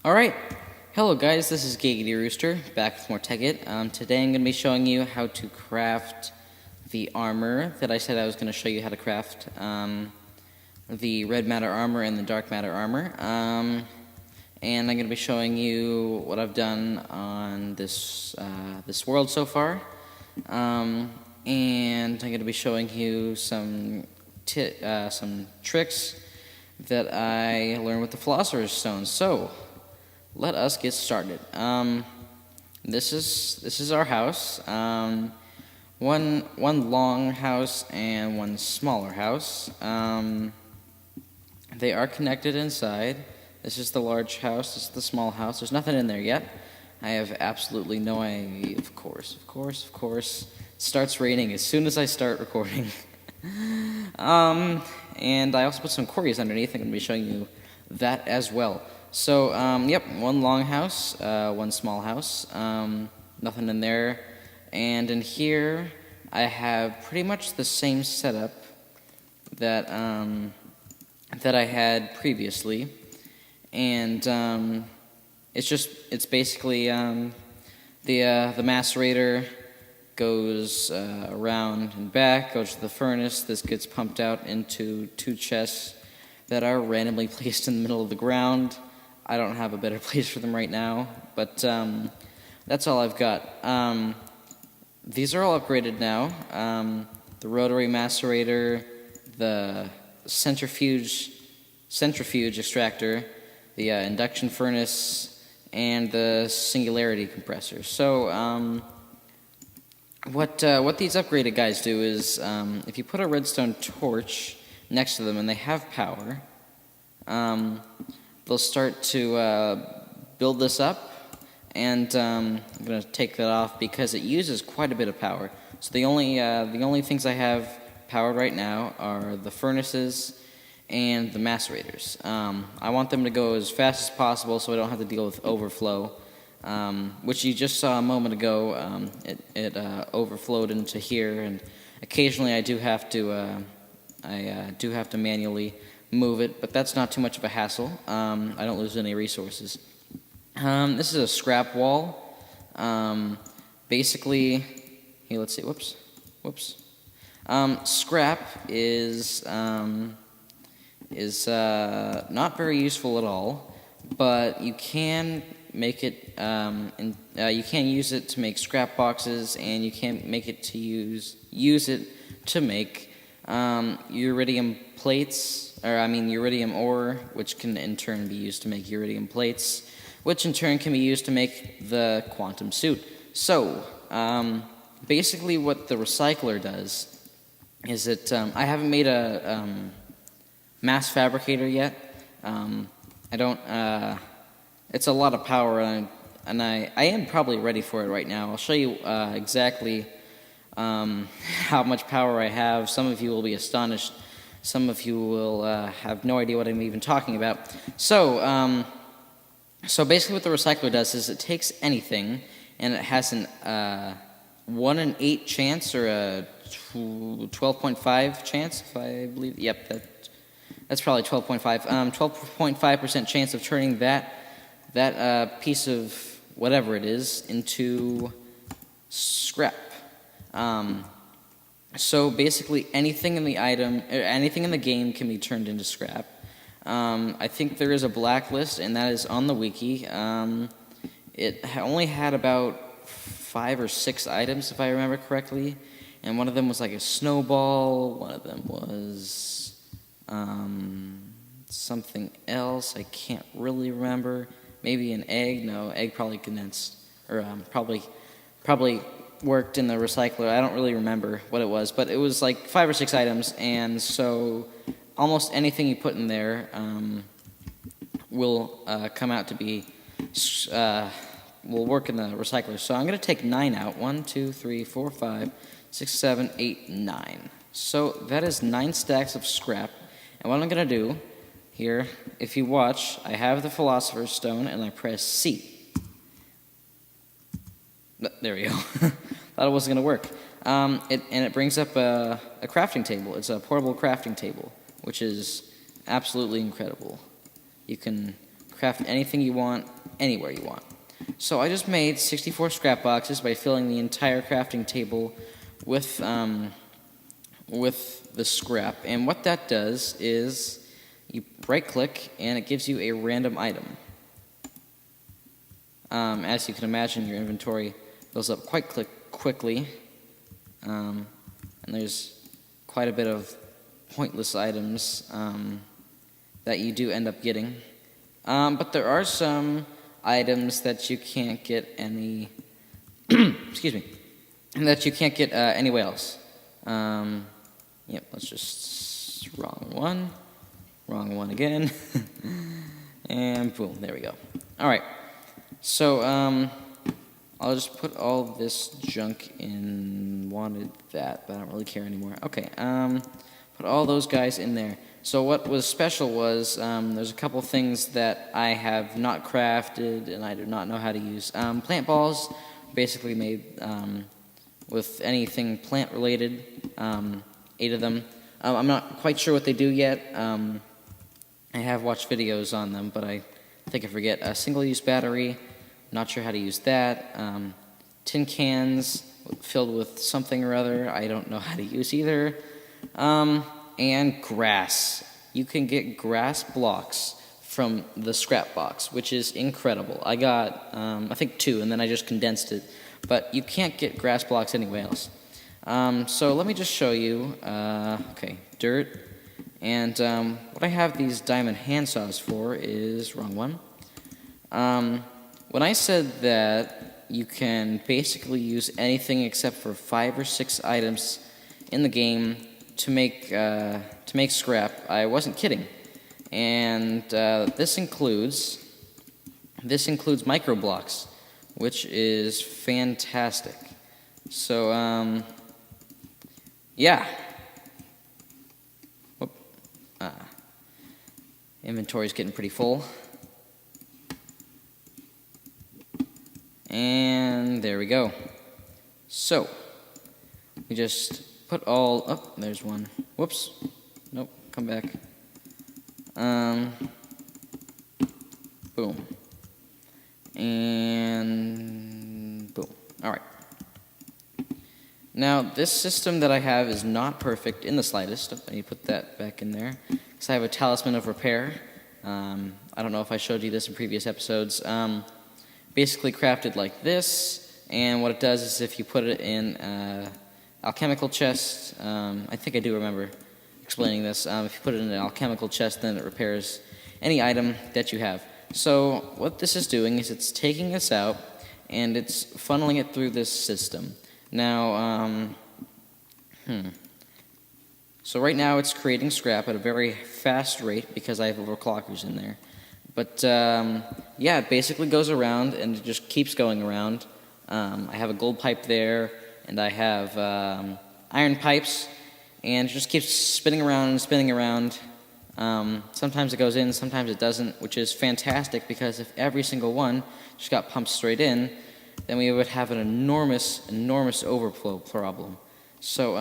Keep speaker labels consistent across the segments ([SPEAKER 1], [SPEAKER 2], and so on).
[SPEAKER 1] Alright, hello guys, this is Giggity Rooster, back with more Tekkit. Today I'm going to be showing you how to craft the armor that I said I was going to show you how to craft. The red matter armor and the dark matter armor. And I'm going to be showing you what I've done on this world so far. And I'm going to be showing you some tricks that I learned with the Philosopher's Stone. So, let us get started. This is our house. One long house and one smaller house. They are connected inside. This is the large house. This is the small house. There's nothing in there yet. I have absolutely no idea. Of course. It starts raining as soon as I start recording. And I also put some quarries underneath. I'm going to be showing you that as well. So, yep, one long house, one small house, nothing in there, and in here I have pretty much the same setup that I had previously, and it's basically the macerator goes around and back, goes to the furnace. This gets pumped out into two chests that are randomly placed in the middle of the ground. I don't have a better place for them right now, but that's all I've got. These are all upgraded now. The rotary macerator, the centrifuge extractor, the induction furnace, and the singularity compressor. So what these upgraded guys do is if you put a redstone torch next to them and they have power, they'll start to build this up, and I'm going to take that off because it uses quite a bit of power. So the only things I have powered right now are the furnaces and the macerators. I want them to go as fast as possible so I don't have to deal with overflow, which you just saw a moment ago. It overflowed into here, and occasionally I do have to manually move it, but that's not too much of a hassle. I don't lose any resources. This is a scrap wall. Basically, here, let's see. Whoops. Scrap is not very useful at all, but you can make it. You can use it to make scrap boxes, and you can make it to use it to make iridium plates. Iridium ore, which can in turn be used to make iridium plates, which in turn can be used to make the quantum suit. So, basically what the recycler does is that I haven't made a mass fabricator yet. It's a lot of power, and I am probably ready for it right now. I'll show you exactly how much power I have. Some of you will be astonished. Some of you will have no idea what I'm even talking about. So basically what the recycler does is it takes anything, and it has an 1 in 8 chance, or a 12.5 chance, if I believe. Yep, that's probably 12.5. 12.5% chance of turning that piece of whatever it is into scrap. So basically, anything in the anything in the game can be turned into scrap. I think there is a blacklist, and that is on the wiki. It only had about 5 or 6 items, if I remember correctly, and one of them was like a snowball. One of them was something else. I can't really remember. Maybe an egg. No, egg probably condensed, or probably worked in the recycler. I don't really remember what it was, but it was like 5 or 6 items, and so almost anything you put in there will come out to be will work in the recycler. So I'm going to take 9 out. 1, 2, 3, 4, 5, 6, 7, 8, 9. So that is 9 stacks of scrap. And what I'm going to do here, if you watch, I have the Philosopher's Stone, and I press C. There we go. Thought it wasn't going to work. It brings up a crafting table. It's a portable crafting table, which is absolutely incredible. You can craft anything you want, anywhere you want. So I just made 64 scrap boxes by filling the entire crafting table with the scrap. And what that does is you right-click, and it gives you a random item. As you can imagine, your inventory fills up quite quickly, and there's quite a bit of pointless items that you do end up getting. But there are some items that you can't get any, excuse me, that you can't get anywhere else. Yep, let's just, wrong one again, and boom, there we go. Alright, so I'll just put all this junk in, wanted that, but I don't really care anymore. Okay, put all those guys in there. So what was special was there's a couple things that I have not crafted and I do not know how to use. Plant balls, basically made with anything plant related, 8 of them. I'm not quite sure what they do yet. I have watched videos on them, but I think I forget. A single-use battery, not sure how to use that. Tin cans filled with something or other, I don't know how to use either. And grass. You can get grass blocks from the scrap box, which is incredible. I got, I think 2, and then I just condensed it. But you can't get grass blocks anywhere else. So let me just show you. Okay, dirt. And what I have these diamond handsaws for is, wrong one. When I said that you can basically use anything except for 5 or 6 items in the game to make scrap, I wasn't kidding. And this includes micro blocks, which is fantastic. So yeah. Whoop. Inventory's getting pretty full. And there we go. So we just put all, oh, there's one. Whoops. Nope, come back. Boom. And boom. Alright. Now, this system that I have is not perfect in the slightest. I need to put that back in there. Because I have a talisman of repair. I don't know if I showed you this in previous episodes. Basically crafted like this. And what it does is if you put it in alchemical chest, I think I do remember explaining this. If you put it in an alchemical chest, then it repairs any item that you have. So what this is doing is it's taking this out and it's funneling it through this system. Now, so right now it's creating scrap at a very fast rate because I have overclockers in there. But yeah, it basically goes around and it just keeps going around. I have a gold pipe there, and I have iron pipes, and it just keeps spinning around and spinning around. Sometimes it goes in, sometimes it doesn't, which is fantastic because if every single one just got pumped straight in, then we would have an enormous overflow problem. So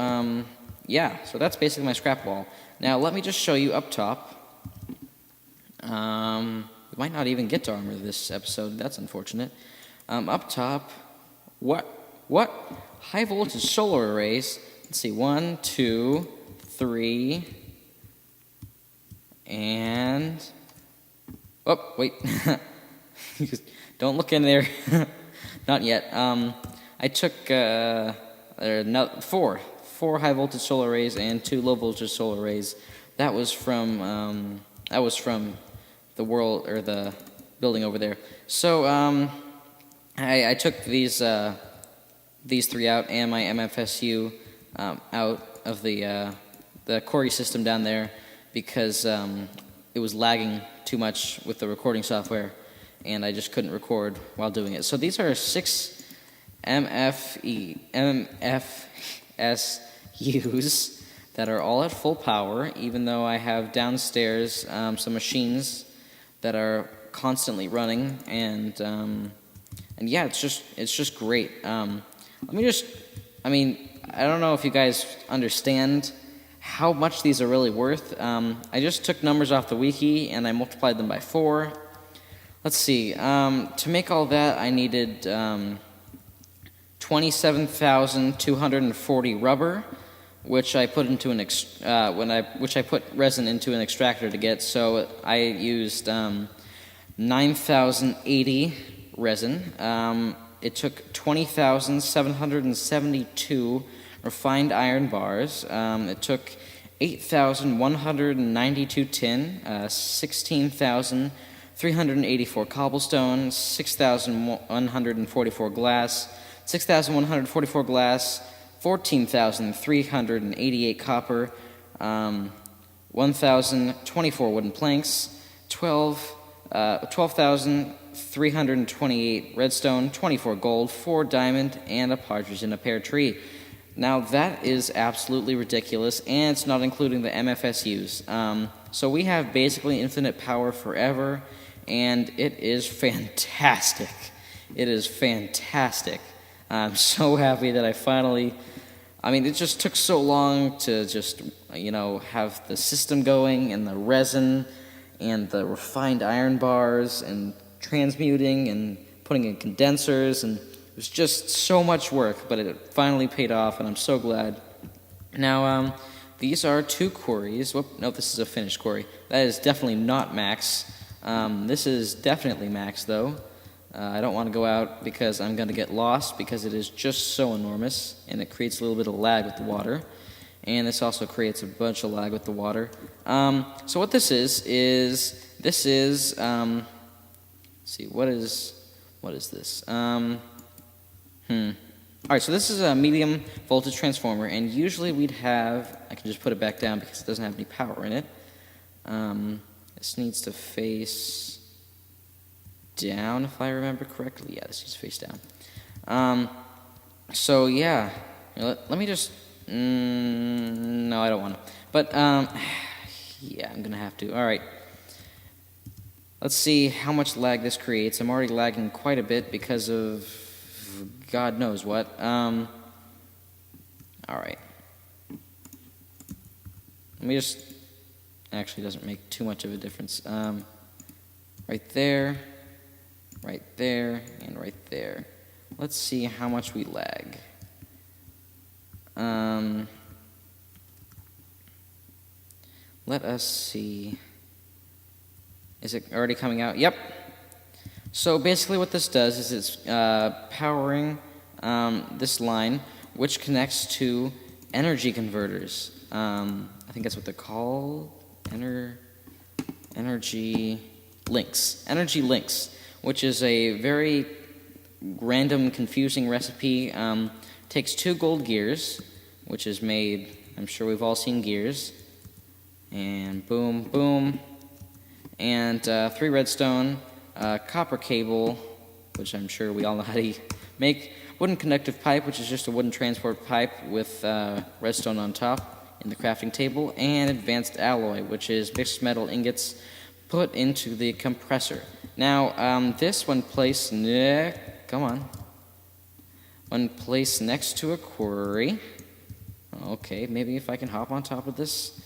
[SPEAKER 1] yeah, so that's basically my scrap wall. Now let me just show you up top. We might not even get to armor this episode. That's unfortunate. Up top, what? High voltage solar arrays. Let's see, 1, 2, 3, and oh wait, don't look in there. Not yet. I took 4 high voltage solar arrays and 2 low voltage solar arrays. That was from the world or the building over there. So I took these 3 out and my MFSU out of the Corey system down there because it was lagging too much with the recording software, and I just couldn't record while doing it. So these are 6 MFSUs that are all at full power, even though I have downstairs some machines that are constantly running, and yeah, it's just great. I don't know if you guys understand how much these are really worth. I just took numbers off the wiki and I multiplied them by 4. Let's see. To make all that, I needed 27,240 rubber, which I put into which I put resin into an extractor to get. So I used 9,080 resin. It took 20,772 refined iron bars. It took 8,192 tin, 16,384 cobblestone, 6,144 glass, 6,144 glass, 14,388 copper, 1,024 wooden planks, 12,328 redstone, 24 gold, 4 diamond, and a partridge in a pear tree. Now that is absolutely ridiculous, and it's not including the MFSUs. So we have basically infinite power forever, and it is fantastic. It is fantastic. I'm so happy that I finally... it just took so long to just, have the system going, and the resin, and the refined iron bars, and transmuting, and putting in condensers, and it was just so much work, but it finally paid off, and I'm so glad. Now, these are 2 quarries. Whoop, no, this is a finished quarry. That is definitely not max. This is definitely max, though. I don't want to go out because I'm going to get lost, because it is just so enormous, and it creates a little bit of lag with the water. And this also creates a bunch of lag with the water. So what this is let's see, what is this? Alright, so this is a medium voltage transformer, and usually we'd have, I can just put it back down because it doesn't have any power in it. This needs to face down, if I remember correctly. Yeah, this needs to face down. So yeah, let me just, no, I don't want to. But, yeah, I'm going to have to. Alright. Let's see how much lag this creates. I'm already lagging quite a bit because of God knows what. Alright. Let me just... Actually, it doesn't make too much of a difference. Right there, and right there. Let's see how much we lag. Let us see. Is it already coming out? Yep. So basically what this does is it's powering this line, which connects to energy converters. I think that's what they're called. Energy links. Energy links, which is a very random, confusing recipe. Takes 2 gold gears, which is made, I'm sure we've all seen gears. And boom, boom. And 3 redstone, copper cable, which I'm sure we all know how to make, wooden conductive pipe, which is just a wooden transport pipe with redstone on top in the crafting table, and advanced alloy, which is mixed metal ingots put into the compressor. Now, this when placed when placed next to a quarry. Okay, maybe if I can hop on top of this.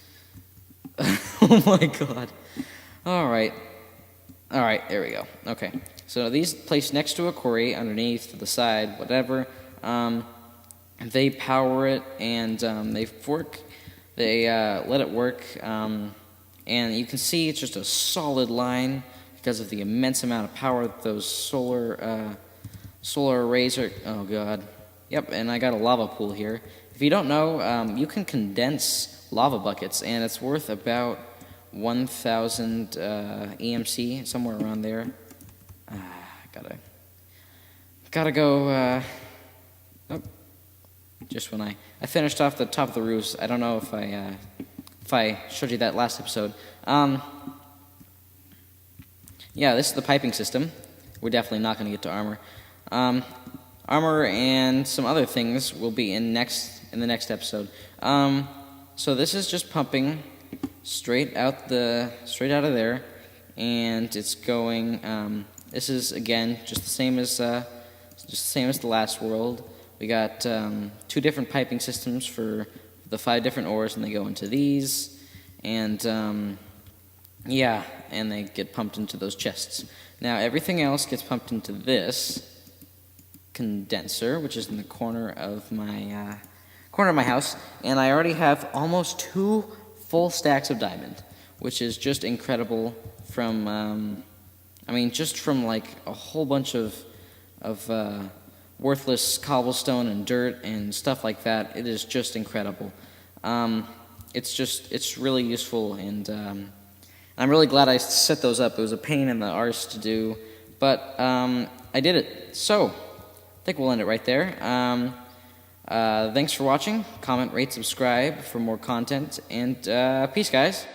[SPEAKER 1] Oh my god. Alright, there we go. Okay, so these placed next to a quarry, underneath, to the side, whatever, they power it, and they let it work, and you can see it's just a solid line because of the immense amount of power that those solar arrays are. Oh god. Yep, and I got a lava pool here. If you don't know, you can condense lava buckets, and it's worth about 1,000 EMC, somewhere around there. Gotta go. Just when I finished off the top of the roofs. I don't know if I showed you that last episode. Yeah, this is the piping system. We're definitely not going to get to armor. Armor and some other things will be in the next episode. So this is just pumping straight out of there, and it's going. This is again just the same as the last world. We got 2 different piping systems for the 5 different ores, and they go into these, and yeah, and they get pumped into those chests. Now everything else gets pumped into this condenser, which is in the corner of my house, and I already have almost 2 full stacks of diamond, which is just incredible. From just from like a whole bunch of worthless cobblestone and dirt and stuff like that. It is just incredible. It's really useful, and I'm really glad I set those up. It was a pain in the arse to do, but I did it. So I think we'll end it right there. Thanks for watching. Comment, rate, subscribe for more content, and peace, guys.